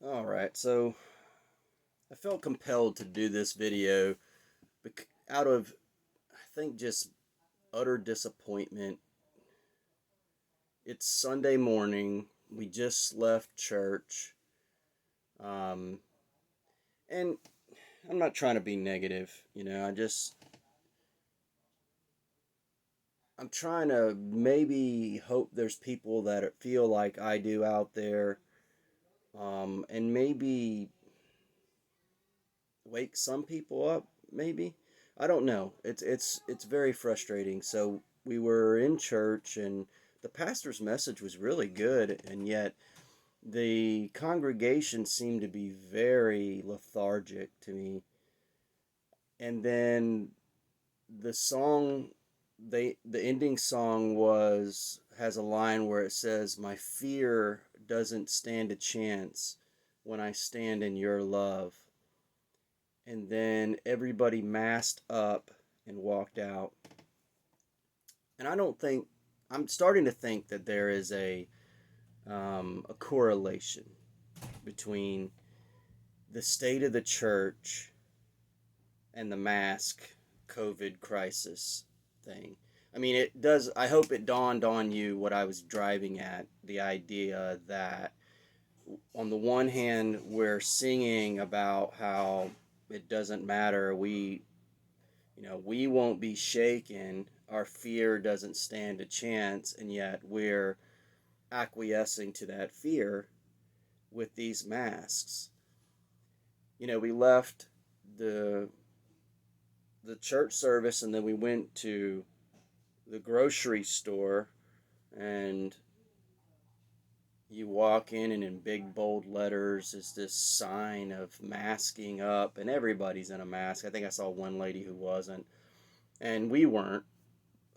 All right, so I felt compelled to do this video out of, I think, just utter disappointment. It's Sunday morning. We just left church. Um, and I'm not trying to be negative, I'm trying to maybe hope there's people that feel like I do out there, and maybe wake some people up, maybe. I don't know. It's very frustrating. So we were in church and the pastor's message was really good, and yet the congregation seemed to be very lethargic to me. And then the song the ending song was has a line where it says, "My fear doesn't stand a chance when I stand in your love." And then everybody masked up and walked out. And I'm starting to think that there is a correlation between the state of the church and the mask COVID crisis thing. I mean, it does. I hope it dawned on you what I was driving at, the idea that on the one hand, we're singing about how it doesn't matter. We won't be shaken. Our fear doesn't stand a chance, and yet we're acquiescing to that fear with these masks. We left the the church service and then we went to the grocery store, and you walk in and in big bold letters is this sign of masking up, and everybody's in a mask. I think I saw one lady who wasn't, and we weren't.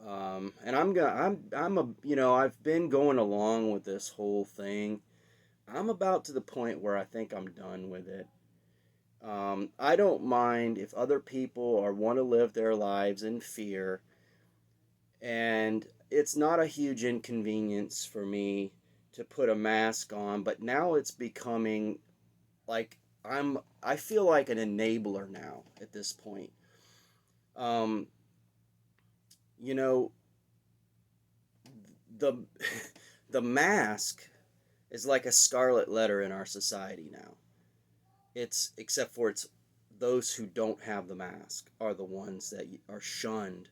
And I'm a I've been going along with this whole thing. I'm about to the point where I think I'm done with it. I don't mind if other people are want to live their lives in fear, and it's not a huge inconvenience for me to put a mask on, but now it's becoming like I feel like an enabler now at this point. Um, you know, the the mask is like a scarlet letter in our society now. It's except for it's those who don't have the mask are the ones that are shunned.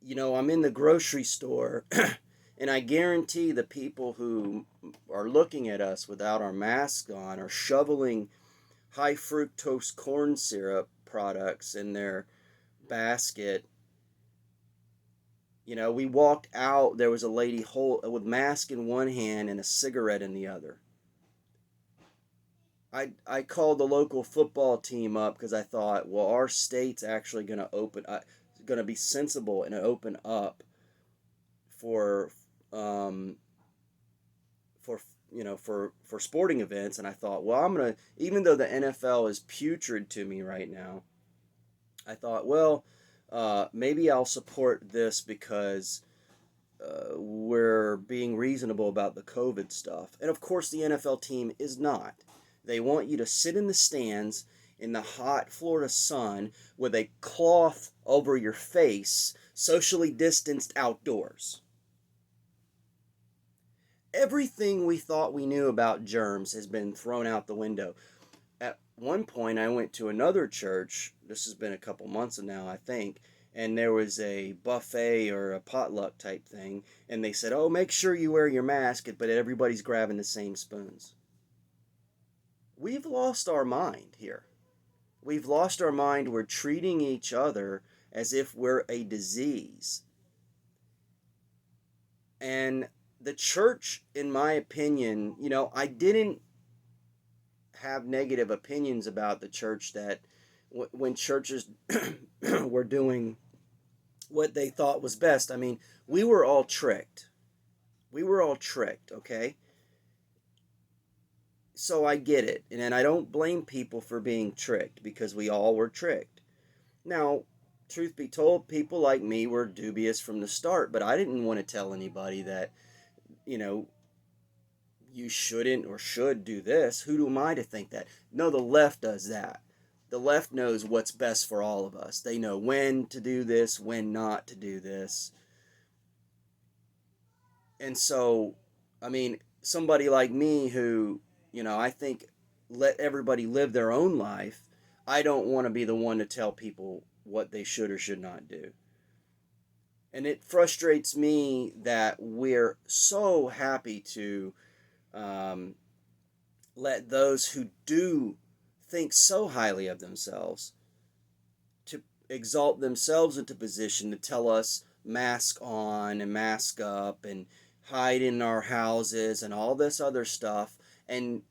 I'm in the grocery store and I guarantee the people who are looking at us without our mask on are shoveling high fructose corn syrup products in their basket. We walked out, there was a lady with mask in one hand and a cigarette in the other. I called the local football team up because I thought, well, our state's actually going to be sensible and open up for um, for for sporting events. And I thought, well, I'm gonna, even though the NFL is putrid to me right now, I thought, well, maybe I'll support this because we're being reasonable about the COVID stuff. And of course, the NFL team is not. They want you to sit in the stands in the hot Florida sun with a cloth over your face, socially distanced outdoors. Everything we thought we knew about germs has been thrown out the window. At one point, I went to another church. This has been a couple months now, I think, and there was a buffet or a potluck type thing, and they said, "Oh, make sure you wear your mask," but everybody's grabbing the same spoons. We've lost our mind here. We've lost our mind. We're treating each other as if we're a disease. And the church, in my opinion, I didn't have negative opinions about the church that when churches were doing what they thought was best. I mean, we were all tricked. We were all tricked, okay? So I get it. And I don't blame people for being tricked because we all were tricked. Now, truth be told, people like me were dubious from the start, but I didn't want to tell anybody that, you know, you shouldn't or should do this. Who am I to think that? No, the left does that. The left knows what's best for all of us. They know when to do this, when not to do this. And so, I mean, somebody like me who, I think let everybody live their own life, I don't want to be the one to tell people what they should or should not do. And it frustrates me that we're so happy to um, let those who do think so highly of themselves to exalt themselves into position to tell us mask on and mask up and hide in our houses and all this other stuff, and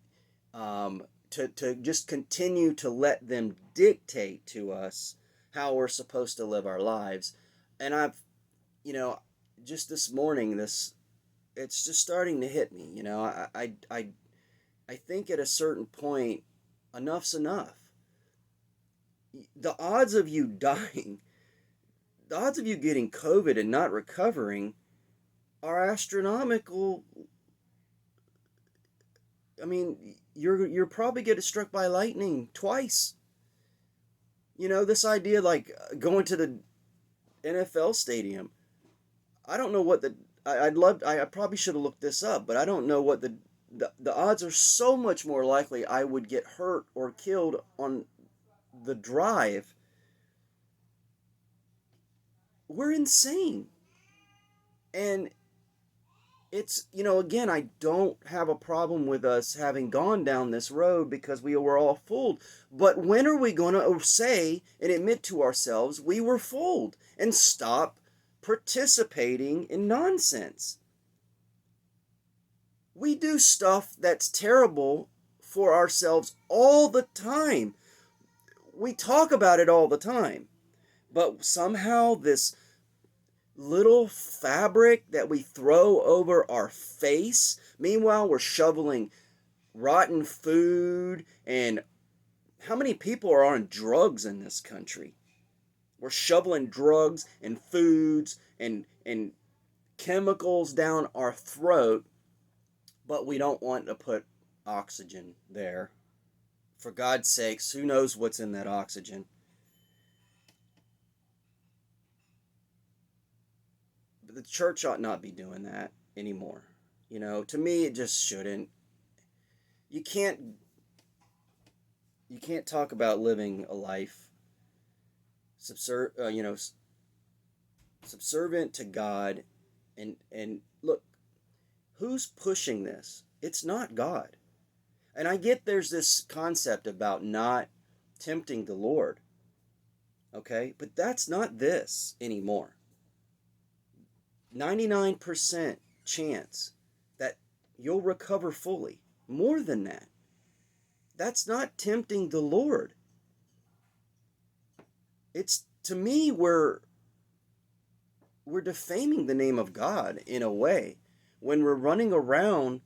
to just continue to let them dictate to us how we're supposed to live our lives. And I've, you know, just this morning, it's just starting to hit me. I think at a certain point, enough's enough. The odds of you dying, the odds of you getting COVID and not recovering are astronomical. I mean, you're probably getting struck by lightning twice. This idea like going to the NFL stadium. I don't know what I probably should have looked this up, but I don't know what the odds are so much more likely I would get hurt or killed on the drive. We're insane. And it's, again, I don't have a problem with us having gone down this road because we were all fooled. But when are we going to say and admit to ourselves we were fooled and stop participating in nonsense? We do stuff that's terrible for ourselves all the time. We talk about it all the time. But somehow this little fabric that we throw over our face, meanwhile we're shoveling rotten food, and how many people are on drugs in this country? We're shoveling drugs and foods and chemicals down our throat, but we don't want to put oxygen there. For God's sakes, who knows what's in that oxygen? But the church ought not be doing that anymore. To me, it just shouldn't. You can't talk about living a life subservient to God, and look, who's pushing this? It's not God. And I get there's this concept about not tempting the Lord. Okay? But that's not this anymore. 99% chance that you'll recover fully. More than that. That's not tempting the Lord. It's, to me, we're defaming the name of God in a way when we're running around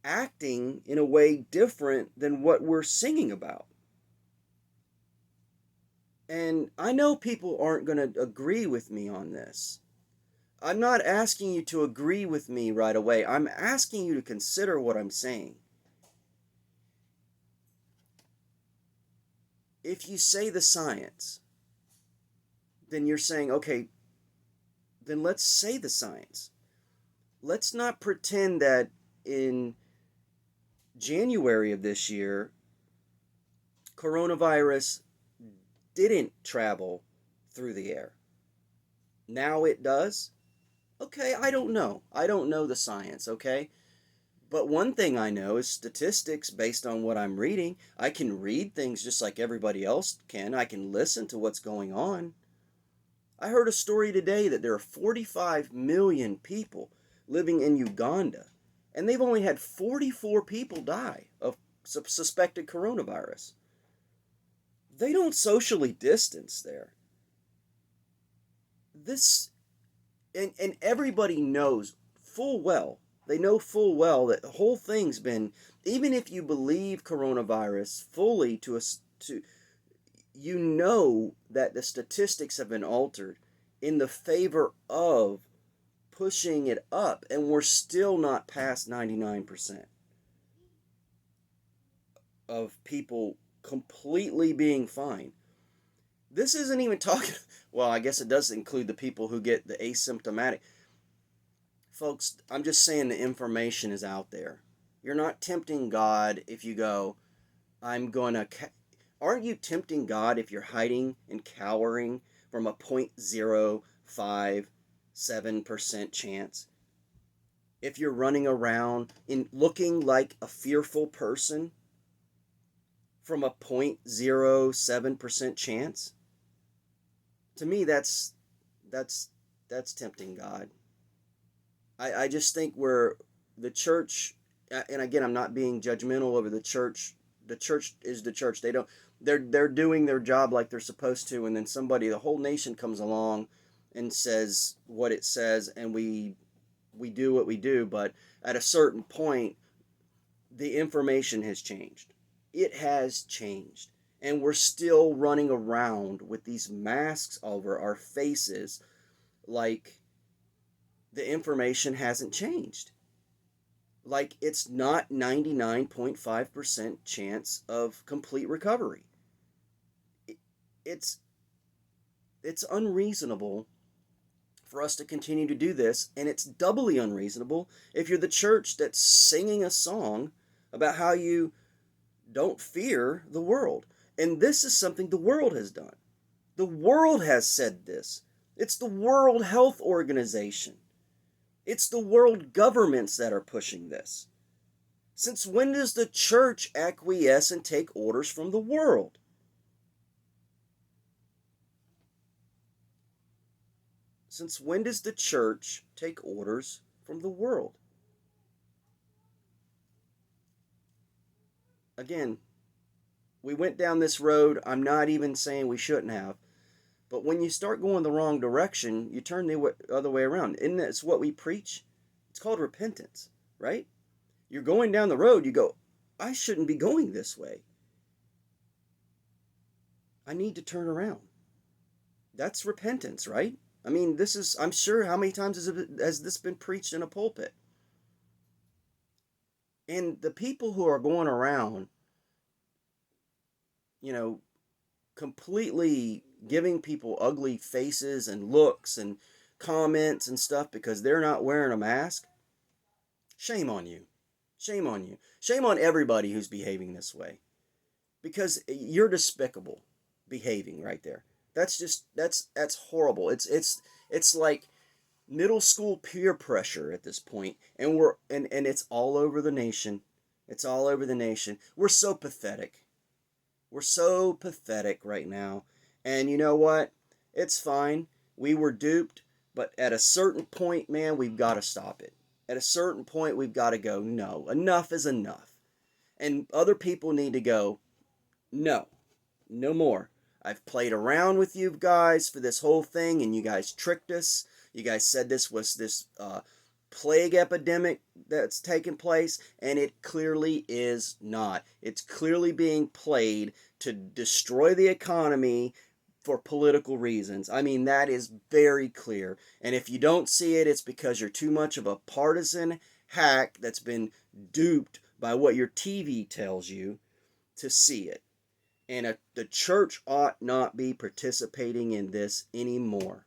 acting in a way different than what we're singing about. And I know people aren't going to agree with me on this. I'm not asking you to agree with me right away. I'm asking you to consider what I'm saying. If you say the science, then you're saying, okay, then let's say the science. Let's not pretend that in January of this year, coronavirus didn't travel through the air. Now it does? Okay, I don't know. I don't know the science, okay? But one thing I know is statistics based on what I'm reading. I can read things just like everybody else can. I can listen to what's going on. I heard a story today that there are 45 million people living in Uganda, and they've only had 44 people die of suspected coronavirus. They don't socially distance there. And everybody knows full well, they know full well that the whole thing's been, even if you believe coronavirus fully you know that the statistics have been altered in the favor of pushing it up, and we're still not past 99% of people completely being fine. This isn't even talking, well, I guess it does include the people who get the asymptomatic. Folks, I'm just saying the information is out there. You're not tempting God if you go, I'm going to. Aren't you tempting God if you're hiding and cowering from a 0.057% chance? If you're running around in looking like a fearful person from a 0.07% chance? To me, that's that's tempting God. I just think we're the church, and again, I'm not being judgmental over the church. The church is the church. They're doing their job like they're supposed to, and then somebody, the whole nation comes along and says what it says, and we do what we do. But at a certain point, the information has changed. It has changed, and we're still running around with these masks over our faces like the information hasn't changed. Like it's not 99.5% chance of complete recovery. It's it's unreasonable for us to continue to do this, and it's doubly unreasonable if you're the church that's singing a song about how you don't fear the world. And this is something the world has done. The world has said this. It's the World Health Organization. It's the world governments that are pushing this. Since when does the church acquiesce and take orders from the world? Since when does the church take orders from the world? Again, we went down this road. I'm not even saying we shouldn't have. But when you start going the wrong direction, you turn the other way around. Isn't that what we preach? It's called repentance, right? You're going down the road, you go, I shouldn't be going this way. I need to turn around. That's repentance, right? I mean, this is, I'm sure, how many times has this been preached in a pulpit? And the people who are going around, you know, completely giving people ugly faces and looks and comments and stuff because they're not wearing a mask, shame on you. Shame on you. Shame on everybody who's behaving this way. Because you're despicable behaving right there. That's just that's horrible. It's like middle school peer pressure at this point, and and it's all over the nation. It's all over the nation. We're so pathetic. We're so pathetic right now. And you know what? It's fine. We were duped, but at a certain point, man, we've got to stop it. At a certain point, we've got to go, no, enough is enough. And other people need to go, no, no more. I've played around with you guys for this whole thing, and you guys tricked us. You guys said this was this plague epidemic that's taken place, and it clearly is not. It's clearly being played to destroy the economy for political reasons. I mean, that is very clear. And if you don't see it, it's because you're too much of a partisan hack that's been duped by what your TV tells you to see it. And the church ought not be participating in this anymore.